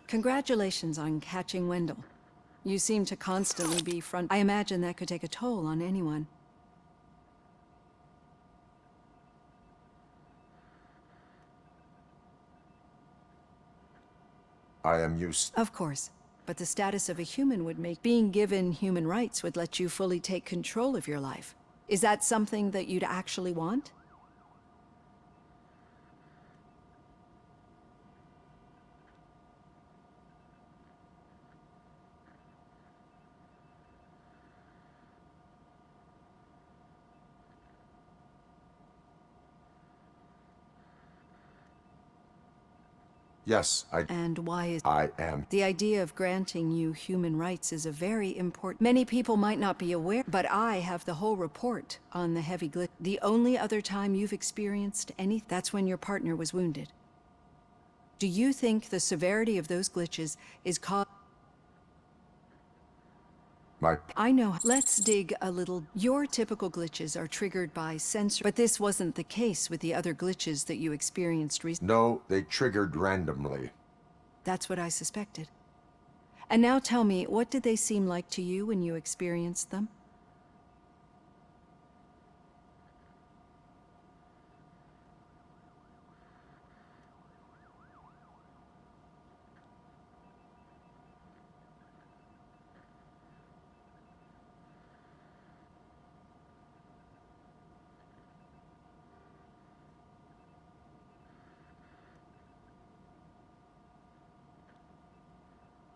Congratulations on catching Wendell. You seem to constantly be front. I imagine that could take a toll on anyone. I am used. Of course. But the status of a human would make being given human rights would let you fully take control of your life. Is that something that you'd actually want? Yes, And why is... I am. The idea of granting you human rights is a very important... Many people might not be aware, but I have the whole report on the heavy glitch. The only other time you've experienced any... That's when your partner was wounded. Do you think the severity of those glitches is caused... I know. Let's dig a little. Your typical glitches are triggered by sensor, but this wasn't the case with the other glitches that you experienced recently. No, they triggered randomly. That's what I suspected. And now tell me, what did they seem like to you when you experienced them?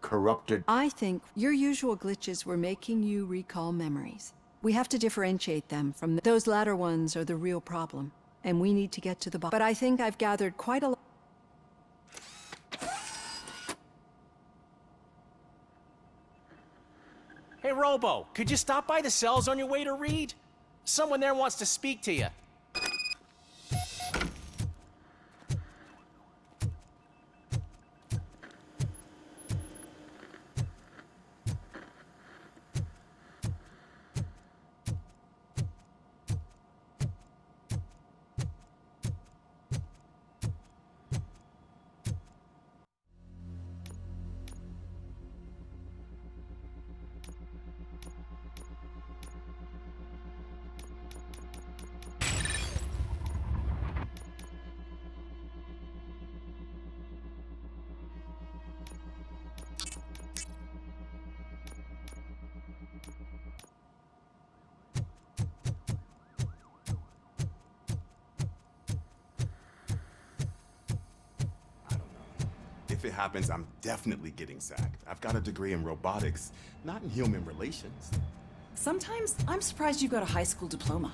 Corrupted. I think your usual glitches were making you recall memories. We have to differentiate them from those latter ones are the real problem, and we need to get to the bottom. But I think I've gathered quite a lot. Hey, Robo, could you stop by the cells on your way to Reed? Someone there wants to speak to you. If it happens, I'm definitely getting sacked. I've got a degree in robotics, not in human relations. Sometimes I'm surprised you got a high school diploma.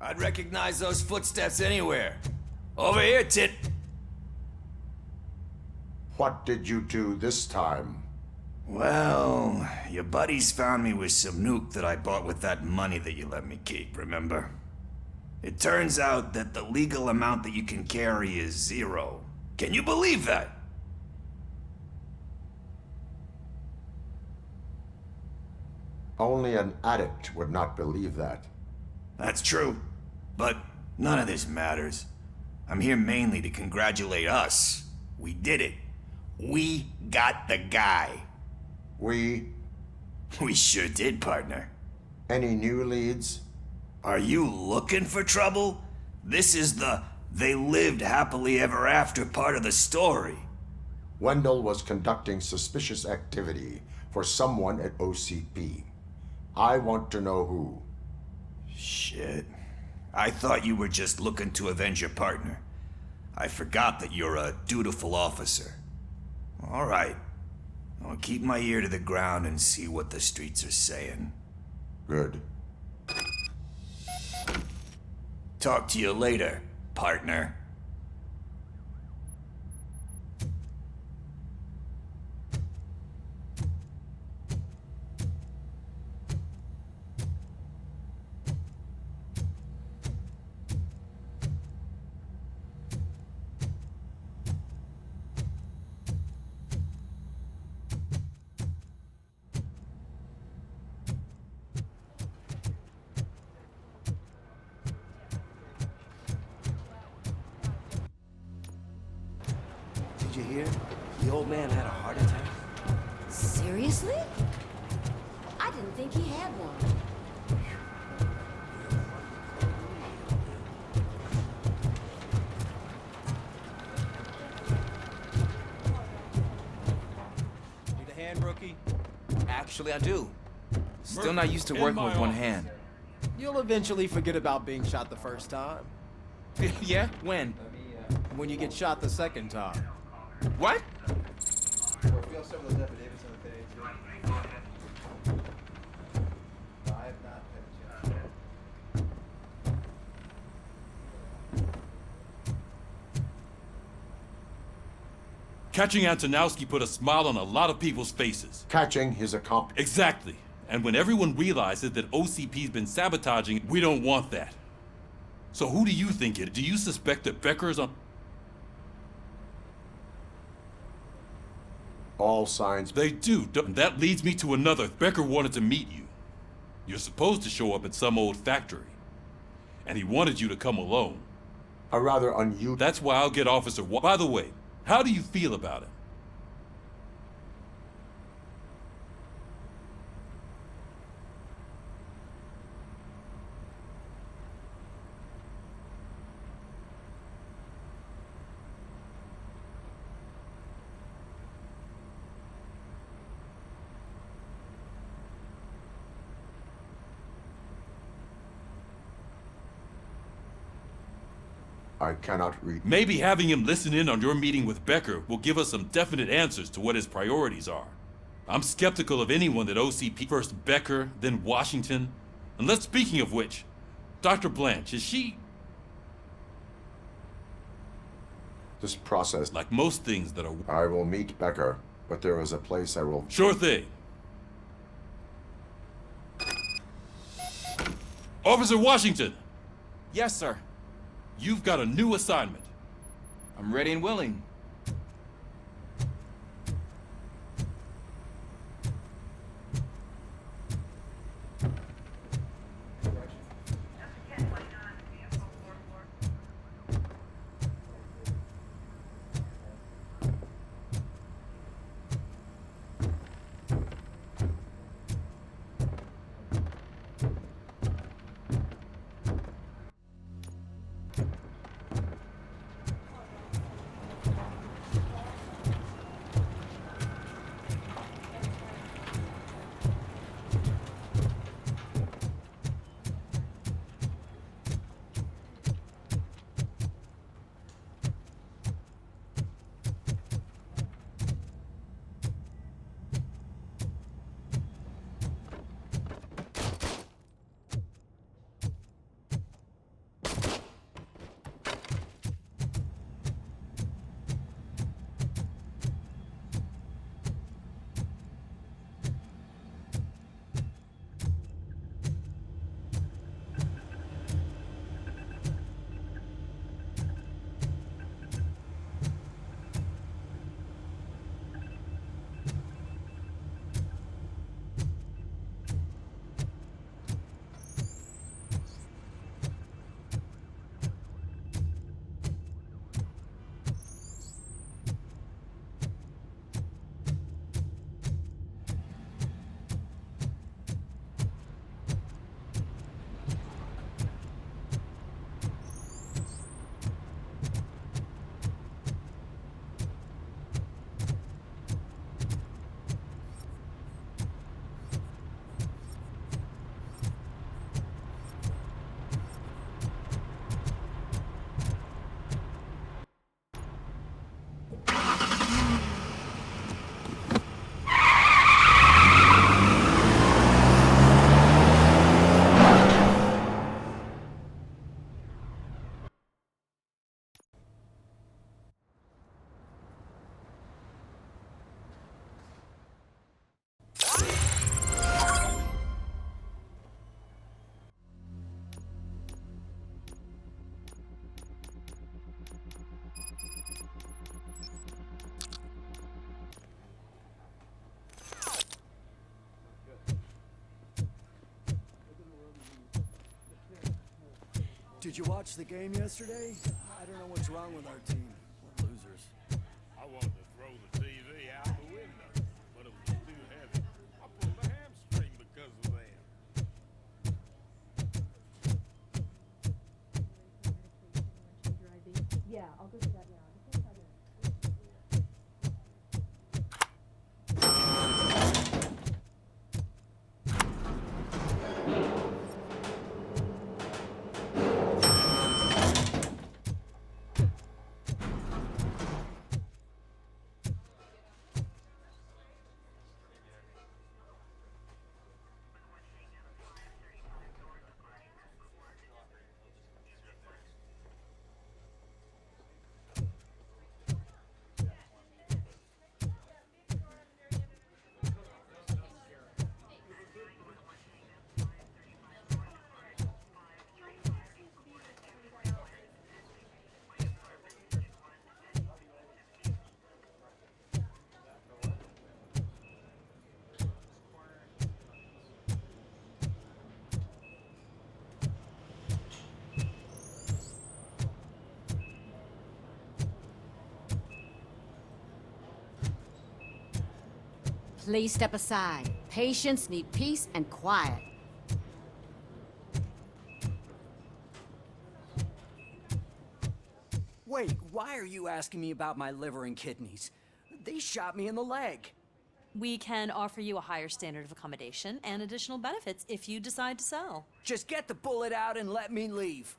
I'd recognize those footsteps anywhere. Over here, Tit. What did you do this time? Well, your buddies found me with some nuke that I bought with that money that you let me keep, remember? It turns out that the legal amount that you can carry is 0. Can you believe that? Only an addict would not believe that. That's true. But none of this matters. I'm here mainly to congratulate us. We did it. We got the guy. We sure did, partner. Any new leads? Are you looking for trouble? This is the they lived happily ever after part of the story. Wendell was conducting suspicious activity for someone at OCP. I want to know who. Shit. I thought you were just looking to avenge your partner. I forgot that you're a dutiful officer. All right. I'll keep my ear to the ground and see what the streets are saying. Good. Talk to you later, partner. The old man had a heart attack? Seriously? I didn't think he had one. Need a hand, rookie? Actually, I do. Still not used to working with one hand. You'll eventually forget about being shot the first time. Yeah? When? When you get shot the second time. What? Catching Antonowski put a smile on a lot of people's faces. Catching his accomplice. Exactly. And when everyone realizes that OCP's been sabotaging, we don't want that. So who do you think it is? Do you suspect that Becker's on... All signs. They do. And that leads me to another. Becker wanted to meet you. You're supposed to show up at some old factory. And he wanted you to come alone. A rather unusual. That's why I'll get Officer By the way, how do you feel about it? I cannot read. Maybe having him listen in on your meeting with Becker will give us some definite answers to what his priorities are. I'm skeptical of anyone that OCP. First Becker, then Washington. Unless, speaking of which, Dr. Blanche, is she... This process. Like most things that are... I will meet Becker, but there is a place I will... Sure thing. Officer Washington! Yes, sir. You've got a new assignment. I'm ready and willing. Did you watch the game yesterday? I don't know what's wrong with our team. We're losers. I wanted to throw the TV Please step aside. Patients need peace and quiet. Wait, why are you asking me about my liver and kidneys? They shot me in the leg. We can offer you a higher standard of accommodation and additional benefits if you decide to sell. Just get the bullet out and let me leave.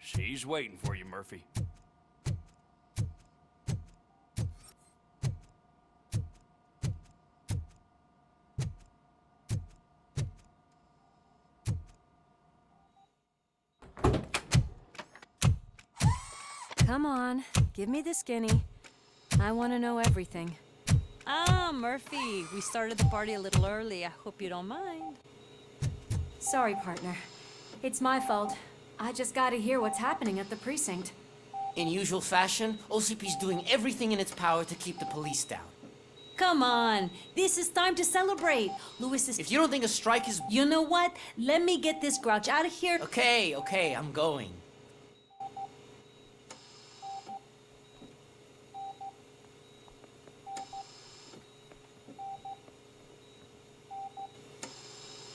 She's waiting for you, Murphy. Come on, give me the skinny. I want to know everything. Ah, Murphy, we started the party a little early. I hope you don't mind. Sorry, partner. It's my fault. I just gotta hear what's happening at the precinct. In usual fashion, OCP's doing everything in its power to keep the police down. Come on, this is time to celebrate. Louis is... If you don't think a strike is... You know what? Let me get this grouch out of here. Okay, I'm going.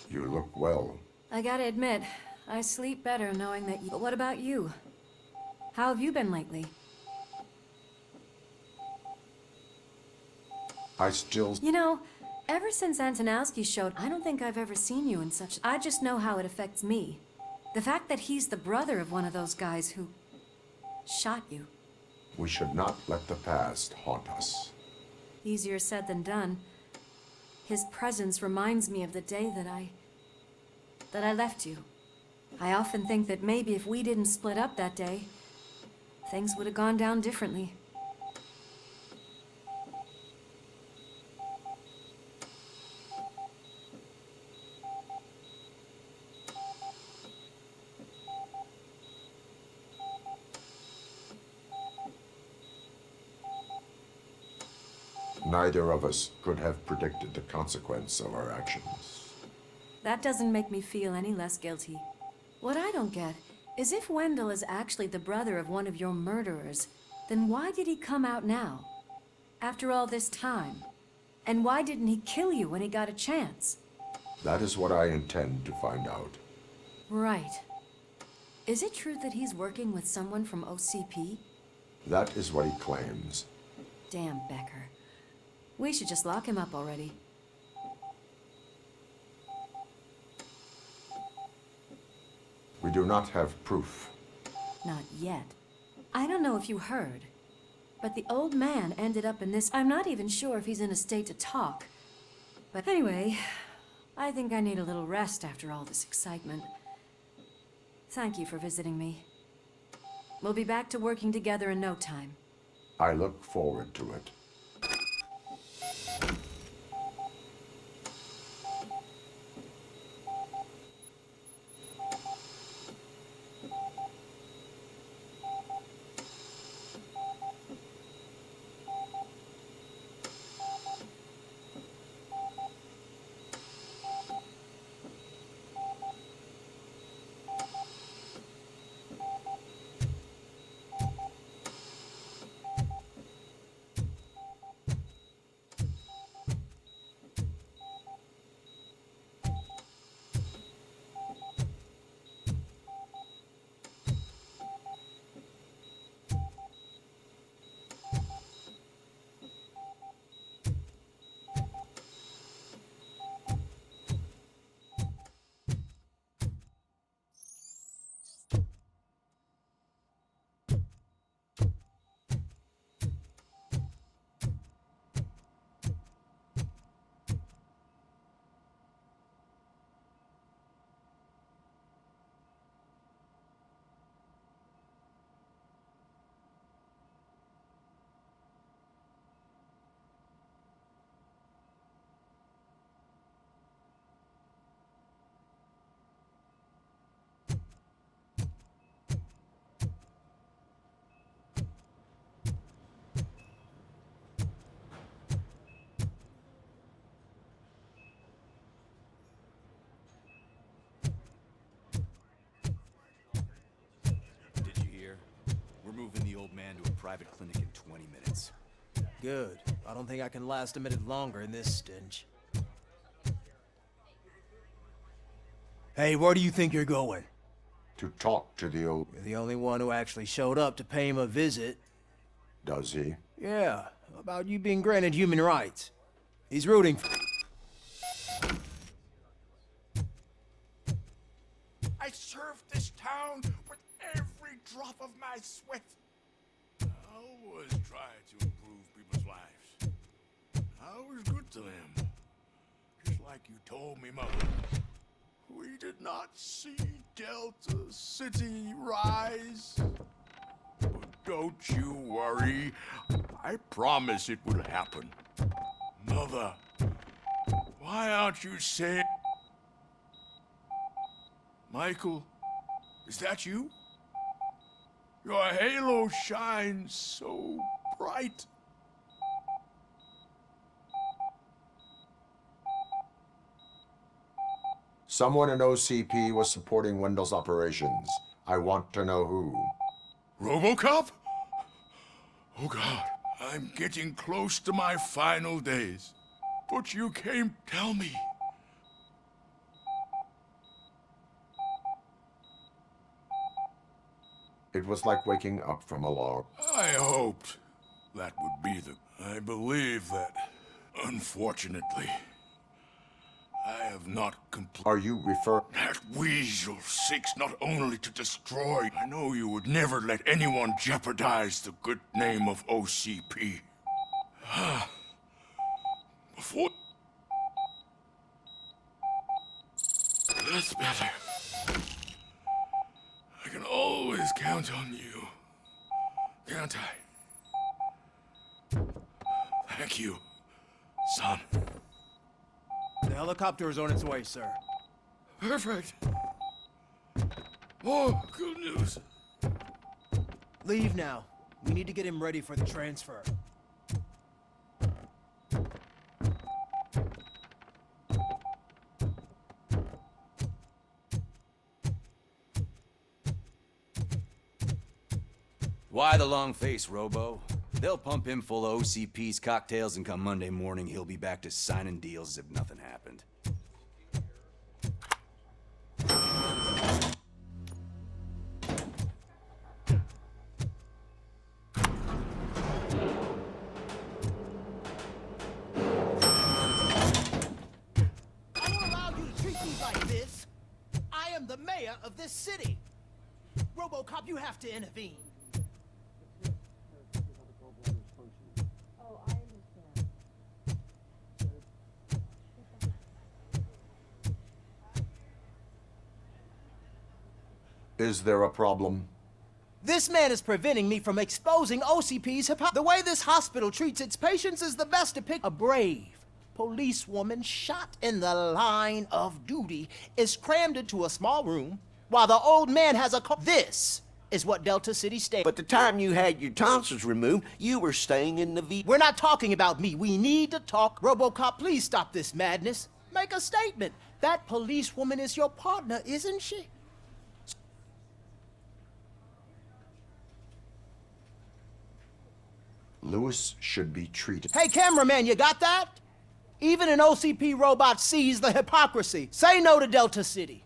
You look well. I gotta admit, I sleep better knowing that you... But what about you? How have you been lately? I still... You know, ever since Antonowski showed, I don't think I've ever seen you in such... I just know how it affects me. The fact that he's the brother of one of those guys who... shot you. We should not let the past haunt us. Easier said than done. His presence reminds me of the day that I left you. I often think that maybe if we didn't split up that day, things would have gone down differently. Neither of us could have predicted the consequence of our actions. That doesn't make me feel any less guilty. What I don't get is if Wendell is actually the brother of one of your murderers, then why did he come out now? After all this time? And why didn't he kill you when he got a chance? That is what I intend to find out. Right. Is it true that he's working with someone from OCP? That is what he claims. Damn Becker. We should just lock him up already. We do not have proof. Not yet. I don't know if you heard, but the old man ended up in this... I'm not even sure if he's in a state to talk. But anyway, I think I need a little rest after all this excitement. Thank you for visiting me. We'll be back to working together in no time. I look forward to it. old man to a private clinic in 20 minutes. Good. I don't think I can last a minute longer in this stench. Hey, where do you think you're going? To talk to the old... You're the only one who actually showed up to pay him a visit. Does he? Yeah, about you being granted human rights. He's rooting for... I served this town with every drop of my sweat. I always try to improve people's lives. I was good to them. Just like you told me, Mother. We did not see Delta City rise. But don't you worry. I promise it will happen. Mother, why aren't you saying... Michael, is that you? Your halo shines so bright. Someone in OCP was supporting Wendell's operations. I want to know who. ROBOCOP? Oh God, I'm getting close to my final days. But you came, tell me. It was like waking up from a log. I hoped that would be the... I believe that, unfortunately, I have not completed... Are you referring... That weasel seeks not only to destroy... I know you would never let anyone jeopardize the good name of OCP. Before... That's better. I can always count on you, can't I? Thank you, son. The helicopter is on its way, sir. Perfect. More good news. Leave now. We need to get him ready for the transfer. Why the long face, Robo? They'll pump him full of OCP's cocktails, and come Monday morning, he'll be back to signing deals as if nothing happened. I don't allow you to treat me like this. I am the mayor of this city. RoboCop, you have to intervene. Is there a problem? This man is preventing me from exposing OCP's hypocrisy. The way this hospital treats its patients is the best depict. A brave policewoman shot in the line of duty is crammed into a small room while the old man has a This is what Delta City stays. But the time you had your tonsils removed, you were staying in the V. We're not talking about me. We need to talk. RoboCop, please stop this madness. Make a statement. That policewoman is your partner, isn't she? Lewis should be treated. Hey, cameraman, you got that? Even an OCP robot sees the hypocrisy. Say no to Delta City.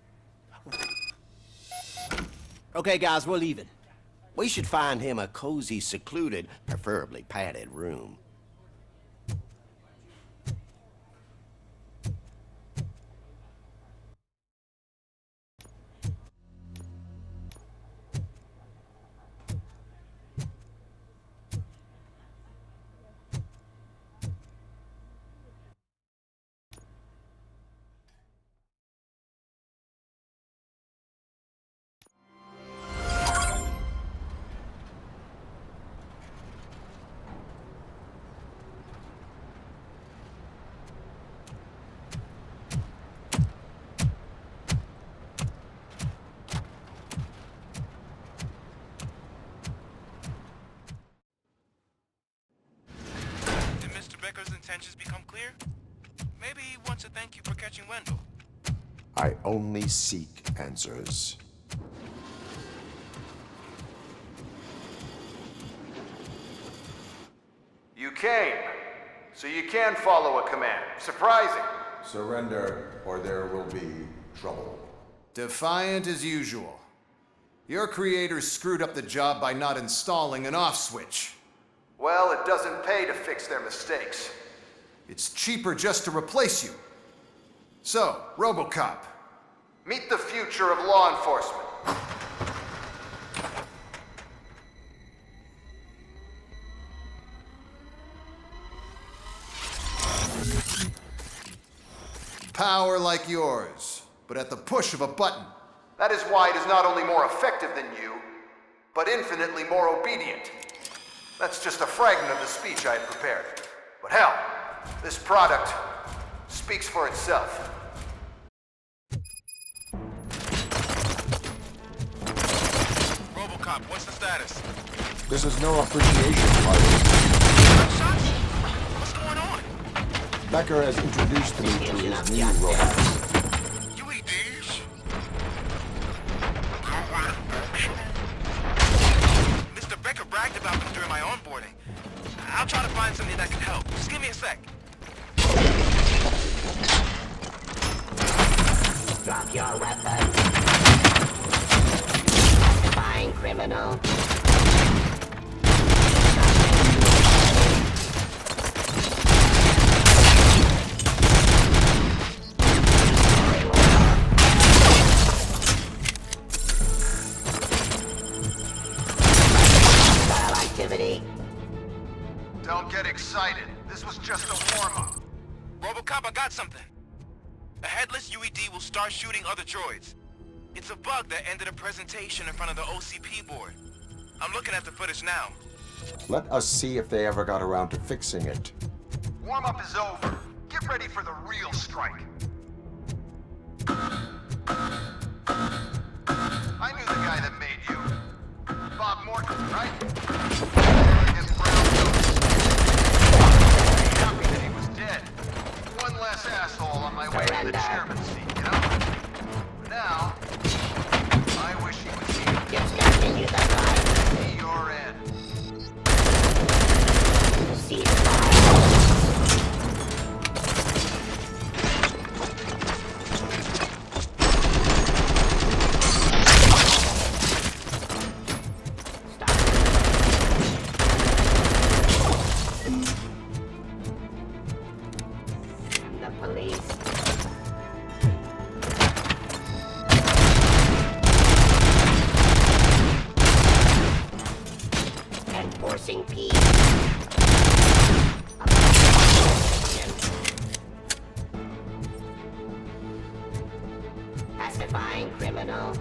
Okay, guys, we're leaving. We should find him a cozy, secluded, preferably padded room. Becker's intentions become clear? Maybe he wants to thank you for catching Wendell. I only seek answers. came. So you can follow a command. Surprising. Surrender, or there will be trouble. Defiant as usual. Your creators screwed up the job by not installing an off switch. Well, it doesn't pay to fix their mistakes. It's cheaper just to replace you. So, ROBOCOP, meet the future of law enforcement. Power like yours, but at the push of a button. That is why it is not only more effective than you, but infinitely more obedient. That's just a fragment of the speech I had prepared. But hell, this product speaks for itself. ROBOCOP, what's the status? This is no appreciation party. What's going on? Becker has introduced me to his new robots. UEDs? Mr. Becker bragged about them during my onboarding. I'll try to find something that can help. Just give me a sec. Drop your weapon. Fine, criminal. Don't get excited. This was just a warm-up. ROBOCOP, I got something. A headless UED will start shooting other droids. It's a bug that ended a presentation in front of the OCP board. I'm looking at the footage now. Let us see if they ever got around to fixing it. Warm-up is over. Get ready for the real strike. I knew the guy that made you. Bob Morton, right? His brown nose. Happy that he was dead. One less asshole on my way to the chairman's seat, you know? Now, I wish he would see you. Just continue the fight. See your end. See fire. Enforcing peace. Pacifying criminal.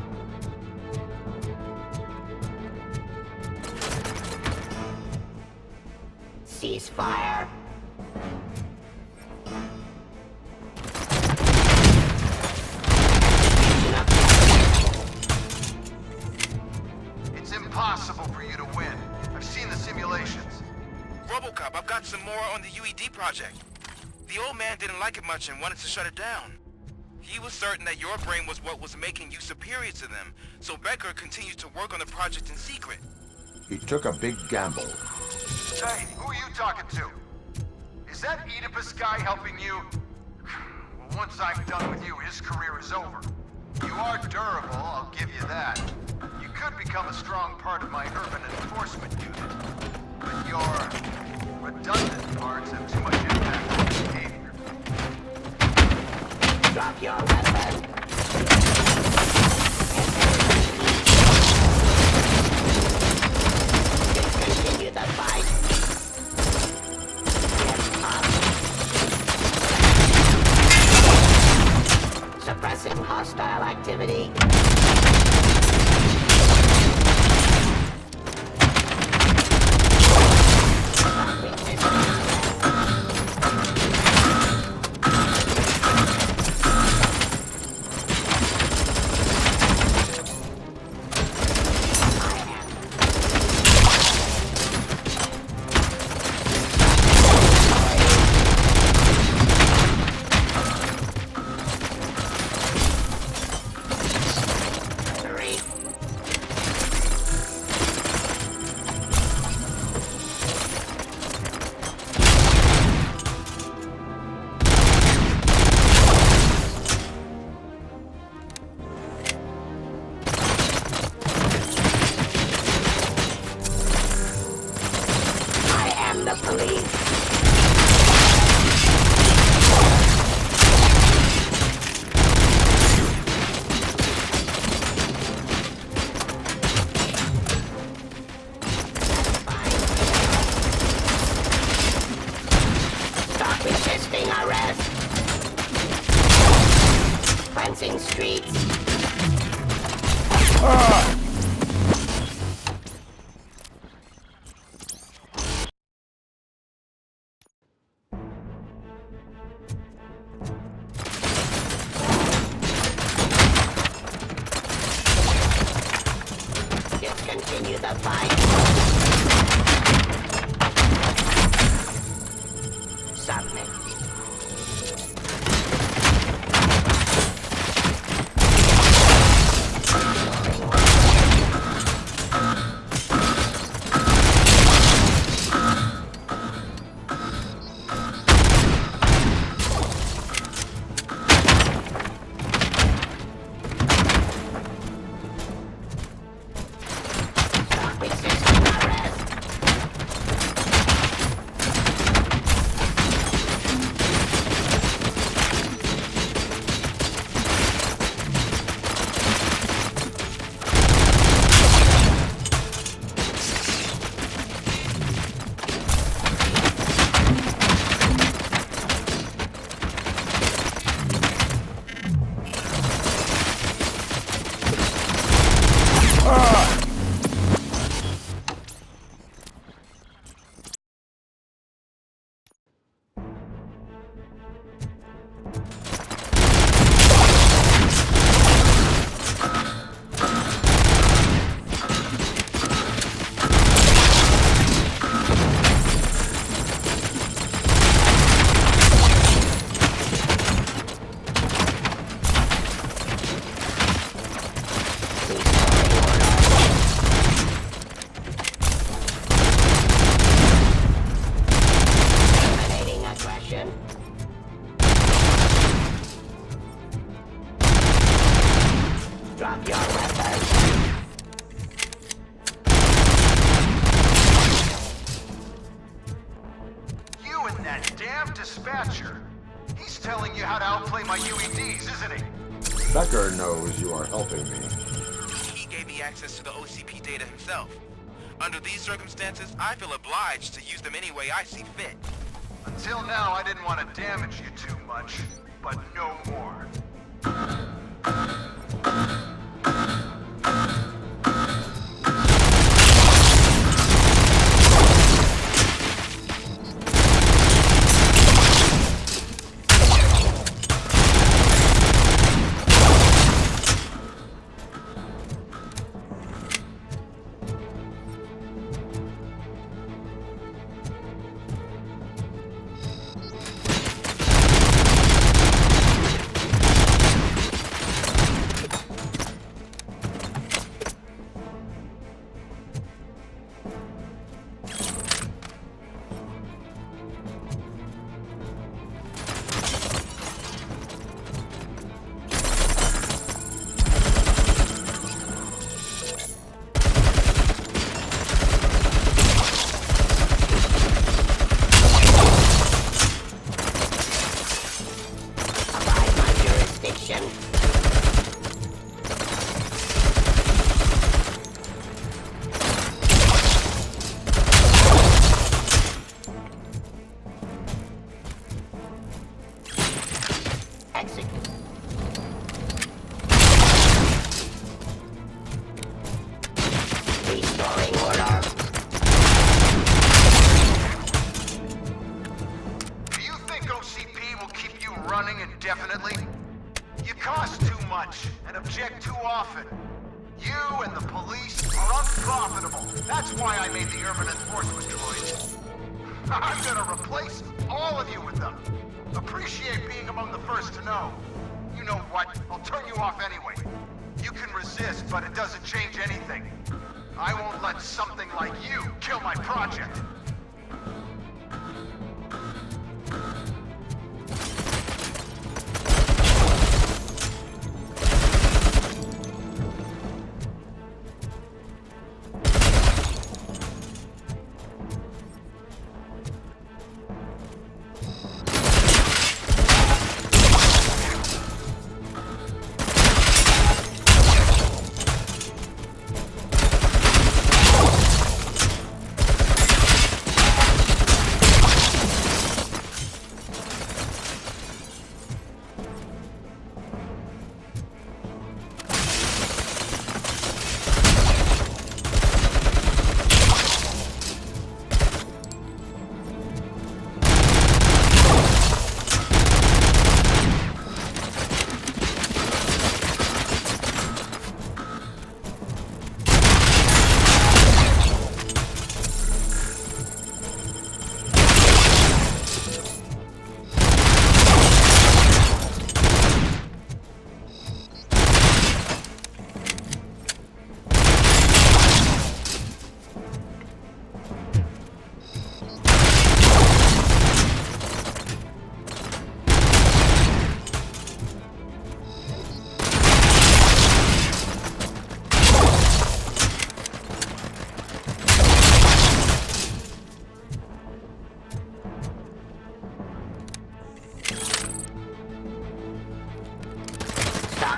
Ceasefire. It's impossible for you to win. I've seen the simulations. ROBOCOP, I've got some more on the UED project. The old man didn't like it much and wanted to shut it down. He was certain that your brain was what was making you superior to them, so Becker continued to work on the project in secret. He took a big gamble. Hey, who are you talking to? Is that Oedipus guy helping you? Well, once I'm done with you, his career is over. You are durable, I'll give you that. You could become a strong part of my urban enforcement unit. But your redundant parts have too much impact on behavior. Drop your weapon. Continue the fight. Suppressing hostile activity. Stop resisting arrest. Cleansing streets. Discontinue the fight. Submit. Stop resisting arrest. Eliminating aggression. Drop your weapon. You and that damn dispatcher. He's telling you how to outplay my UEDs, isn't he? Becker knows you are helping me. He gave me access to the OCP data himself. Under these circumstances, I feel obliged to use them any way I see fit. Until now, I didn't want to damage you too much, but no more. That's why I made the urban enforcement droids. I'm gonna replace all of you with them. Appreciate being among the first to know. You know what? I'll turn you off anyway. You can resist, but it doesn't change anything. I won't let something like you kill my project.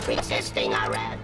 resisting arrest.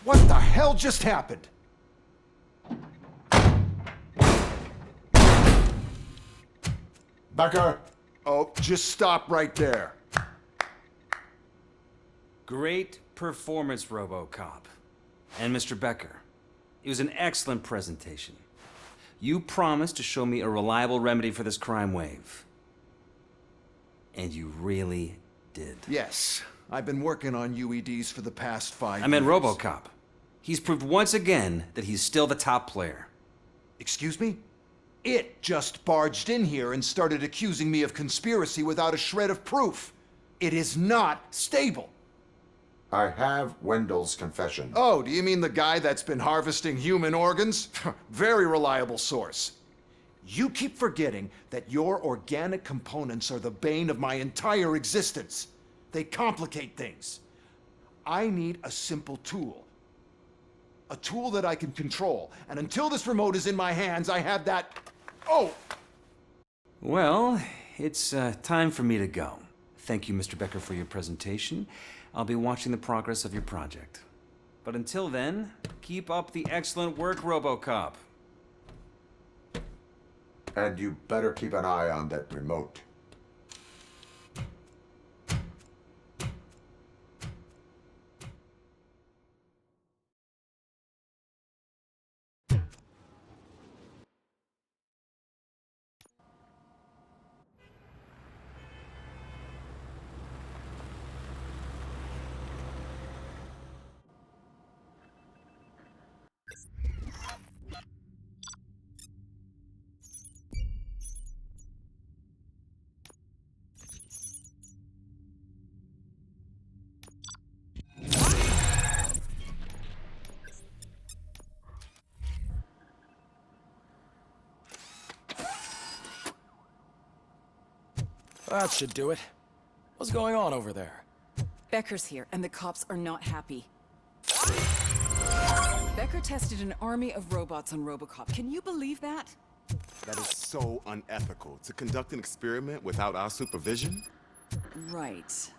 What the hell just happened? Becker! Oh, just stop right there. Great performance, RoboCop. And Mr. Becker, it was an excellent presentation. You promised to show me a reliable remedy for this crime wave. And you really did. Yes, I've been working on UEDs for the past 5 years. I meant RoboCop. He's proved once again that he's still the top player. Excuse me? It just barged in here and started accusing me of conspiracy without a shred of proof. It is not stable. I have Wendell's confession. Oh, do you mean the guy that's been harvesting human organs? Very reliable source. You keep forgetting that your organic components are the bane of my entire existence. They complicate things. I need a simple tool. A tool that I can control. And until this remote is in my hands, I have that... Oh! Well, it's time for me to go. Thank you, Mr. Becker, for your presentation. I'll be watching the progress of your project. But until then, keep up the excellent work, RoboCop. And you better keep an eye on that remote. That should do it. What's going on over there? Becker's here, and the cops are not happy. Becker tested an army of robots on RoboCop. Can you believe that? That is so unethical. To conduct an experiment without our supervision? Right.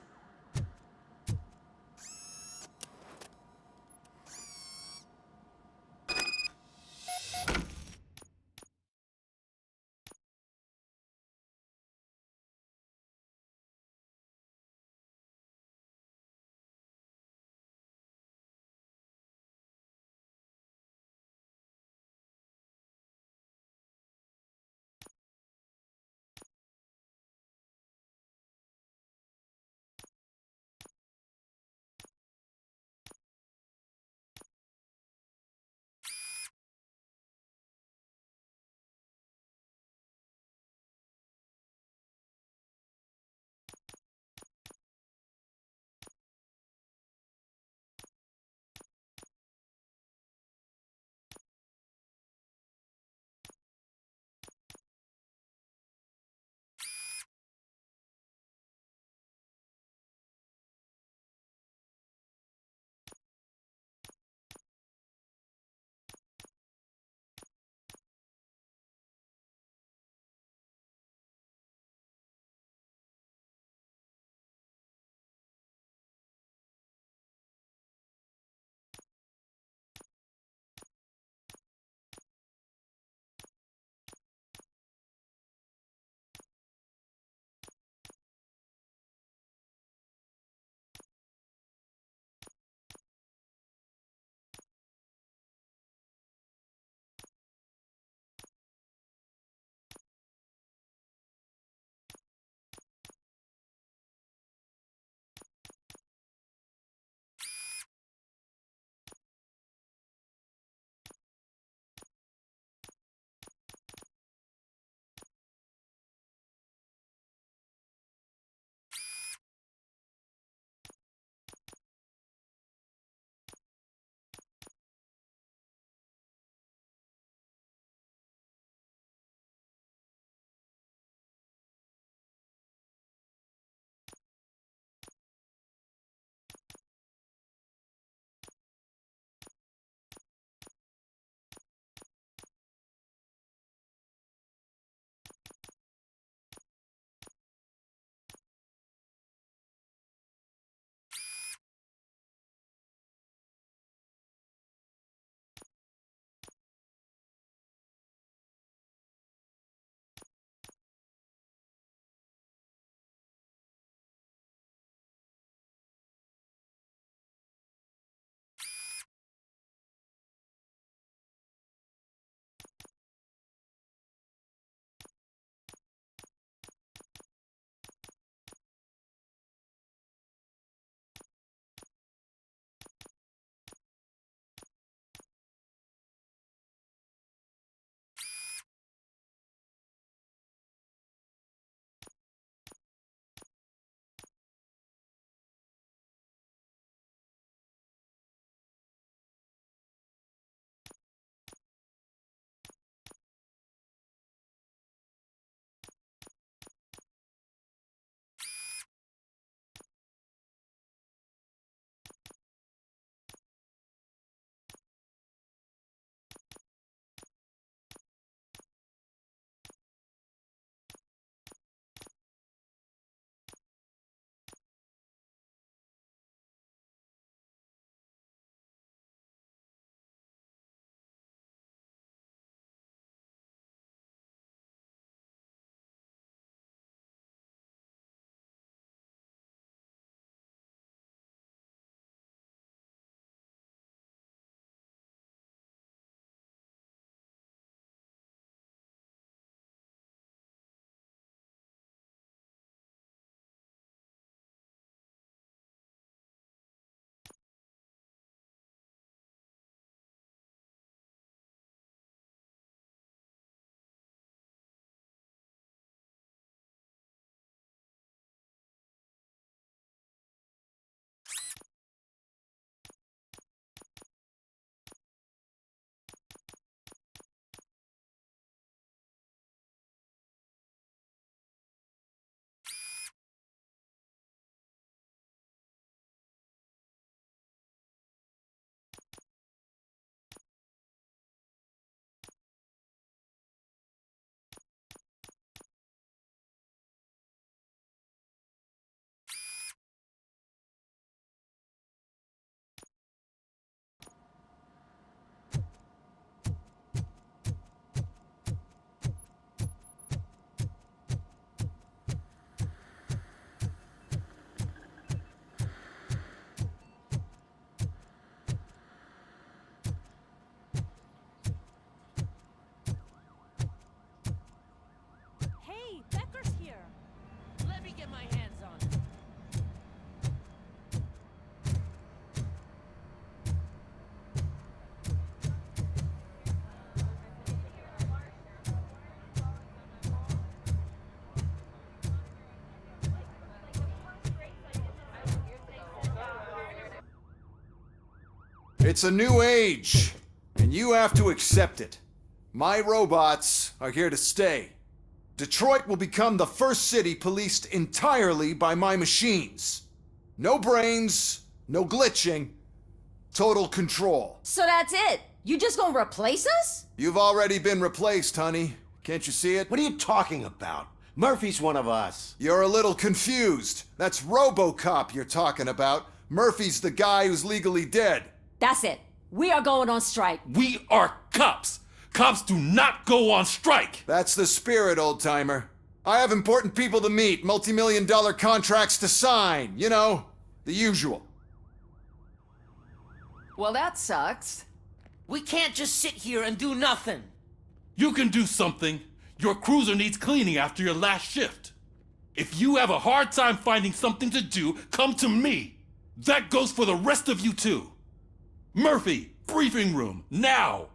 It's a new age, and you have to accept it. My robots are here to stay. Detroit will become the first city policed entirely by my machines. No brains, no glitching, total control. So that's it? You just gonna replace us? You've already been replaced, honey. Can't you see it? What are you talking about? Murphy's one of us. You're a little confused. That's ROBOCOP you're talking about. Murphy's the guy who's legally dead. That's it. We are going on strike. We are cops. Cops do not go on strike. That's the spirit, old-timer. I have important people to meet, multi-million-dollar contracts to sign. You know, the usual. Well, that sucks. We can't just sit here and do nothing. You can do something. Your cruiser needs cleaning after your last shift. If you have a hard time finding something to do, come to me. That goes for the rest of you too. Murphy, briefing room, now!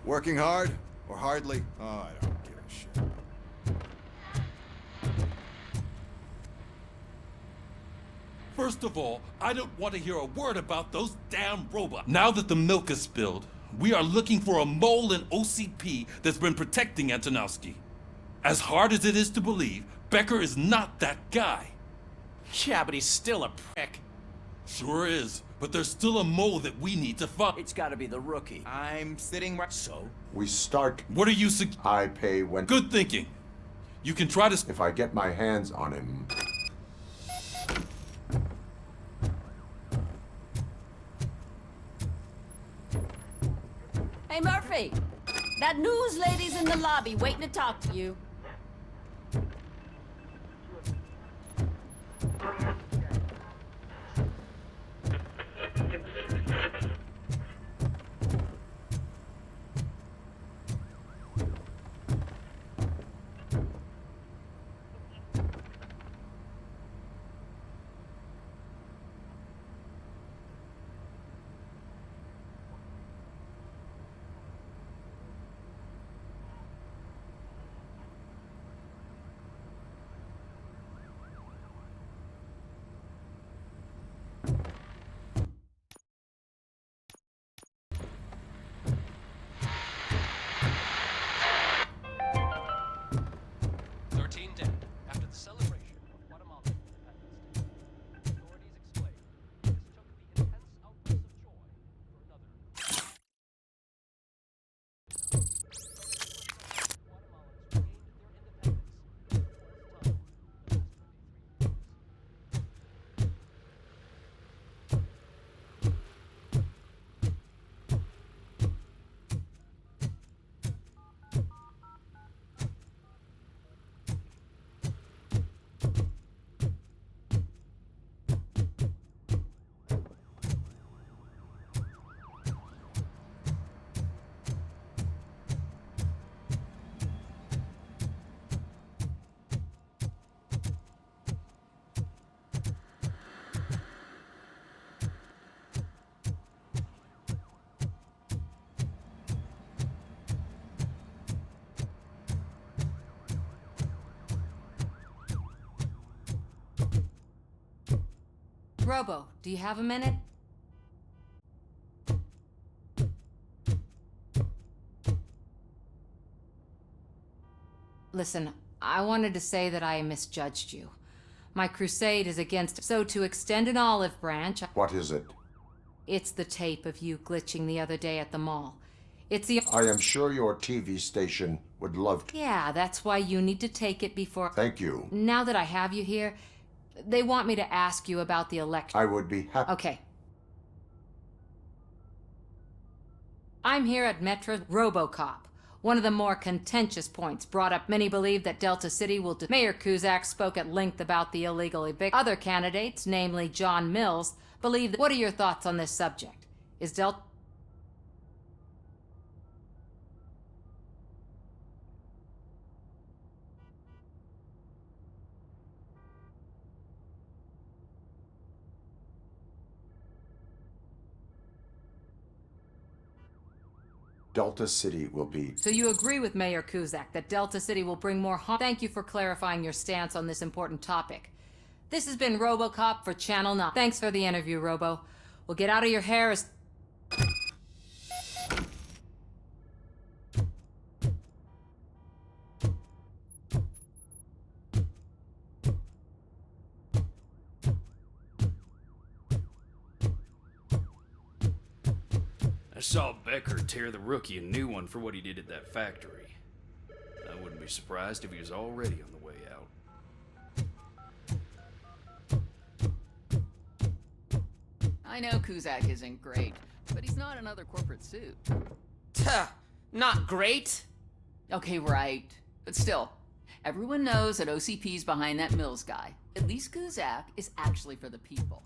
Working hard or hardly? Oh, I don't give a shit. First of all, I don't want to hear a word about those damn robots. Now that the milk is spilled, we are looking for a mole in OCP that's been protecting Antonowski. As hard as it is to believe, Becker is not that guy. Yeah, but he's still a prick. Sure is, but there's still a mole that we need to find. It's gotta be the rookie. I'm sitting right. So? We start. What are you I pay when. Good thinking. You can try to. If I get my hands on him. Hey, Murphy! That news lady's in the lobby waiting to talk to you. Robo, do you have a minute? Listen, I wanted to say that I misjudged you. My crusade is against... So to extend an olive branch... What is it? It's the tape of you glitching the other day at the mall. It's the... I am sure your TV station would love to. Yeah, that's why you need to take it before... Thank you. Now that I have you here, they want me to ask you about the election. I would be happy. Okay. I'm here at Metro's ROBOCOP. One of the more contentious points brought up, many believe that Delta City will... Mayor Cusack spoke at length about the illegal eviction. Other candidates, namely John Mills, believe that... What are your thoughts on this subject? Is Delta... Delta City will be... So you agree with Mayor Cusack that Delta City will bring more harm? Thank you for clarifying your stance on this important topic. This has been RoboCop for Channel 9. Thanks for the interview, Robo. We'll get out of your hair as... I saw Becker tear the rookie a new one for what he did at that factory. I wouldn't be surprised if he was already on the way out. I know Cusack isn't great, but he's not another corporate suit. Tuh, not great. Okay, right. But still, everyone knows that OCP's behind that Mills guy. At least Cusack is actually for the people.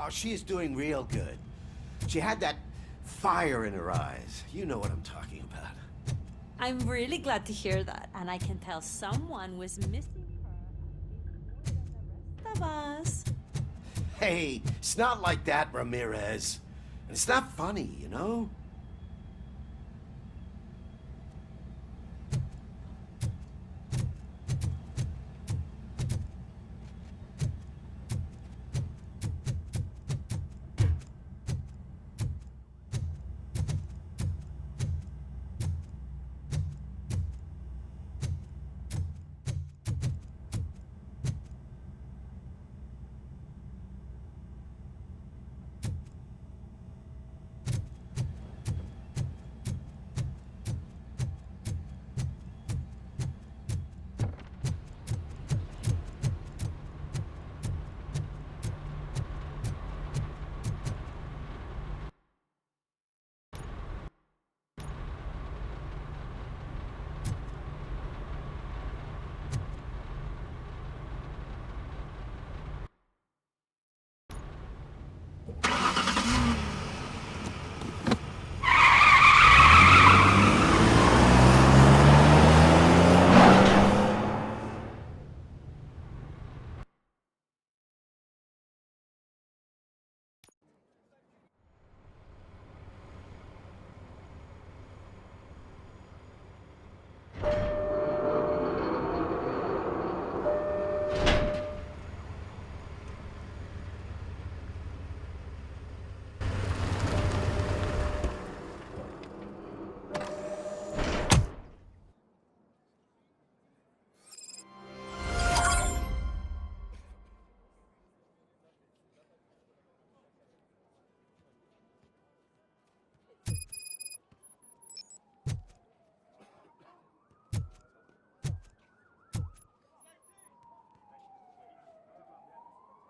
She is doing real good. She had that fire in her eyes. You know what I'm talking about. I'm really glad to hear that, and I can tell someone was missing her more than the rest of us. Hey, it's not like that, Ramirez. And it's not funny, you know?